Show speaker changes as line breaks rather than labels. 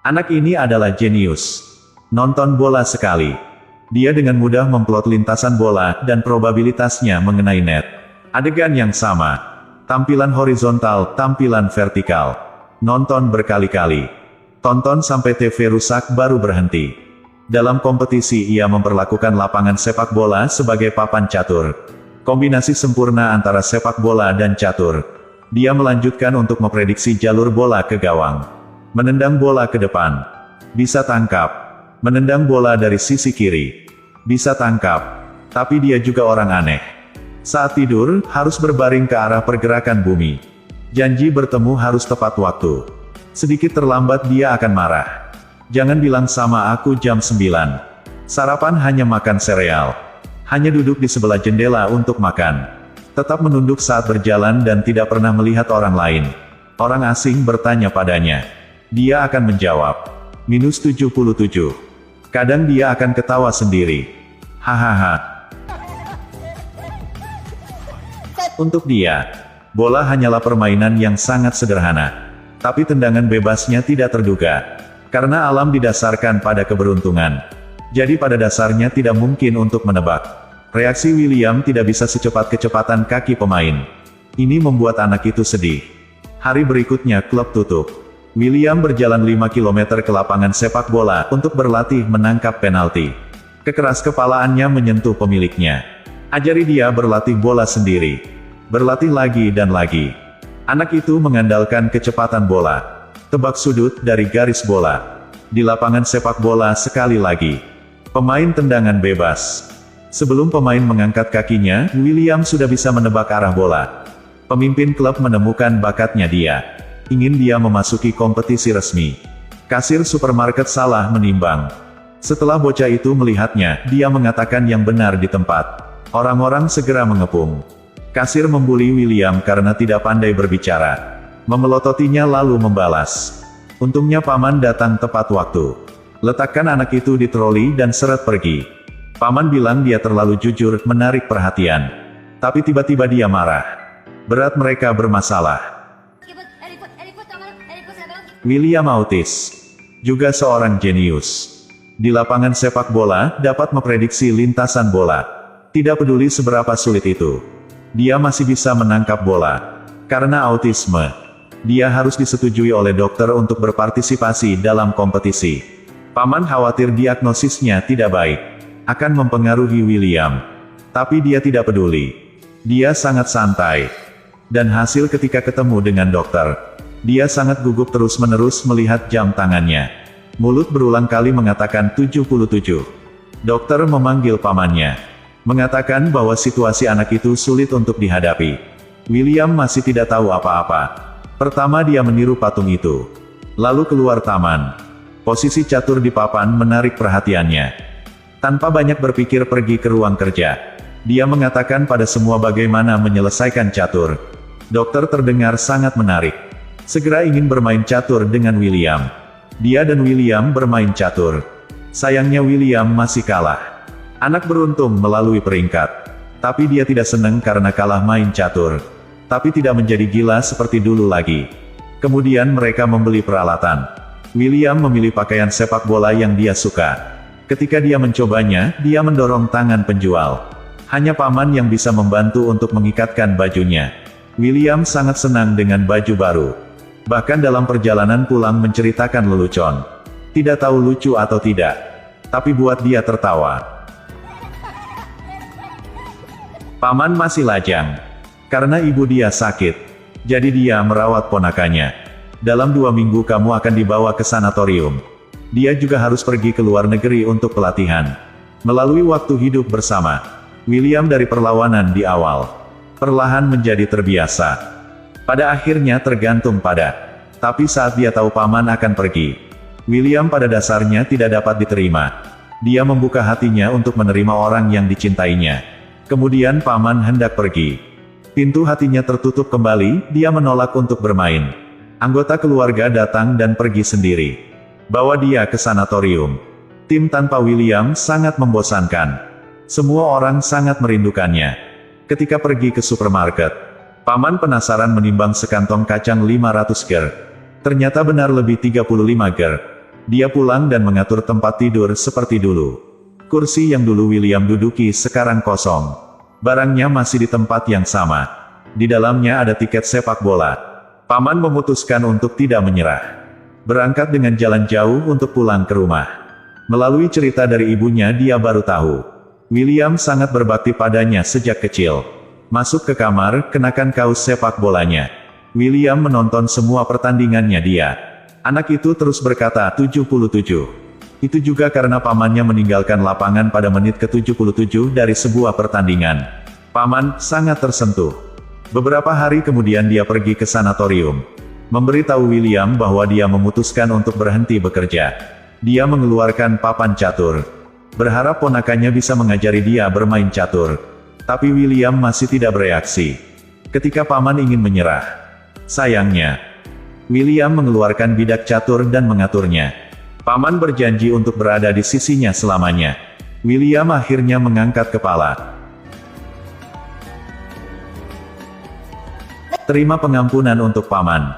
Anak ini adalah jenius. Nonton bola sekali. Dia dengan mudah memplot lintasan bola dan probabilitasnya mengenai net. Adegan yang sama. Tampilan horizontal, tampilan vertikal. Nonton berkali-kali. Tonton sampai TV rusak baru berhenti. Dalam kompetisi ia memperlakukan lapangan sepak bola sebagai papan catur. Kombinasi sempurna antara sepak bola dan catur. Dia melanjutkan untuk memprediksi jalur bola ke gawang. Menendang bola ke depan. Bisa tangkap. Menendang bola dari sisi kiri. Bisa tangkap. Tapi dia juga orang aneh. Saat tidur, harus berbaring ke arah pergerakan bumi. Janji bertemu harus tepat waktu. Sedikit terlambat dia akan marah. Jangan bilang sama aku jam 9. Sarapan hanya makan sereal. Hanya duduk di sebelah jendela untuk makan. Tetap menunduk saat berjalan dan tidak pernah melihat orang lain. Orang asing bertanya padanya. Dia akan menjawab. -77. Kadang dia akan ketawa sendiri. Hahaha. Untuk dia, bola hanyalah permainan yang sangat sederhana. Tapi tendangan bebasnya tidak terduga. Karena alam didasarkan pada keberuntungan. Jadi pada dasarnya tidak mungkin untuk menebak. Reaksi William tidak bisa secepat kecepatan kaki pemain. Ini membuat anak itu sedih. Hari berikutnya klub tutup. William berjalan 5 km ke lapangan sepak bola untuk berlatih menangkap penalti. Kekeras kepalaannya menyentuh pemiliknya. Ajari dia berlatih bola sendiri. Berlatih lagi dan lagi. Anak itu mengandalkan kecepatan bola. Tebak sudut dari garis bola. Di lapangan sepak bola sekali lagi. Pemain tendangan bebas. Sebelum pemain mengangkat kakinya, William sudah bisa menebak arah bola. Pemimpin klub menemukan bakatnya dia. Ingin dia memasuki kompetisi resmi. Kasir supermarket salah menimbang. Setelah bocah itu melihatnya, dia mengatakan yang benar di tempat. Orang-orang segera mengepung. Kasir membuli William karena tidak pandai berbicara. Memelototinya lalu membalas. Untungnya paman datang tepat waktu. Letakkan anak itu di troli dan seret pergi. Paman bilang dia terlalu jujur, menarik perhatian. Tapi tiba-tiba dia marah. Berat mereka bermasalah. William autis. Juga seorang jenius. Di lapangan sepak bola, dapat memprediksi lintasan bola. Tidak peduli seberapa sulit itu. Dia masih bisa menangkap bola. Karena autisme. Dia harus disetujui oleh dokter untuk berpartisipasi dalam kompetisi. Paman khawatir diagnosisnya tidak baik. Akan mempengaruhi William. Tapi dia tidak peduli. Dia sangat santai. Dan hasil ketika ketemu dengan dokter. Dia sangat gugup terus-menerus melihat jam tangannya. Mulut berulang kali mengatakan 77. Dokter memanggil pamannya. Mengatakan bahwa situasi anak itu sulit untuk dihadapi. William masih tidak tahu apa-apa. Pertama dia meniru patung itu. Lalu keluar taman. Posisi catur di papan menarik perhatiannya. Tanpa banyak berpikir pergi ke ruang kerja. Dia mengatakan pada semua bagaimana menyelesaikan catur. Dokter terdengar sangat menarik. Segera ingin bermain catur dengan William. Dia dan William bermain catur. Sayangnya William masih kalah. Anak beruntung melalui peringkat. Tapi dia tidak senang karena kalah main catur. Tapi tidak menjadi gila seperti dulu lagi. Kemudian mereka membeli peralatan. William memilih pakaian sepak bola yang dia suka. Ketika dia mencobanya, dia mendorong tangan penjual. Hanya paman yang bisa membantu untuk mengikatkan bajunya. William sangat senang dengan baju baru. Bahkan dalam perjalanan pulang menceritakan lelucon. Tidak tahu lucu atau tidak. Tapi buat dia tertawa. Paman masih lajang. Karena ibu dia sakit. Jadi dia merawat ponakannya. Dalam 2 minggu kamu akan dibawa ke sanatorium. Dia juga harus pergi ke luar negeri untuk pelatihan. Melalui waktu hidup bersama. William dari perlawanan di awal. Perlahan menjadi terbiasa. Pada akhirnya tergantung pada. Tapi saat dia tahu paman akan pergi. William pada dasarnya tidak dapat diterima. Dia membuka hatinya untuk menerima orang yang dicintainya. Kemudian paman hendak pergi. Pintu hatinya tertutup kembali, dia menolak untuk bermain. Anggota keluarga datang dan pergi sendiri. Bawa dia ke sanatorium. Tim tanpa William sangat membosankan. Semua orang sangat merindukannya. Ketika pergi ke supermarket, paman penasaran menimbang sekantong kacang 500 ger. Ternyata benar lebih 35 ger. Dia pulang dan mengatur tempat tidur seperti dulu. Kursi yang dulu William duduki sekarang kosong. Barangnya masih di tempat yang sama. Di dalamnya ada tiket sepak bola. Paman memutuskan untuk tidak menyerah. Berangkat dengan jalan jauh untuk pulang ke rumah. Melalui cerita dari ibunya dia baru tahu. William sangat berbakti padanya sejak kecil. Masuk ke kamar, kenakan kaos sepak bolanya. William menonton semua pertandingannya dia. Anak itu terus berkata 77. Itu juga karena pamannya meninggalkan lapangan pada menit ke-77 dari sebuah pertandingan. Paman sangat tersentuh. Beberapa hari kemudian dia pergi ke sanatorium. Memberitahu William bahwa dia memutuskan untuk berhenti bekerja. Dia mengeluarkan papan catur. Berharap ponakannya bisa mengajari dia bermain catur. Tapi William masih tidak bereaksi. Ketika paman ingin menyerah. Sayangnya, William mengeluarkan bidak catur dan mengaturnya. Paman berjanji untuk berada di sisinya selamanya. William akhirnya mengangkat kepala. Terima pengampunan untuk paman.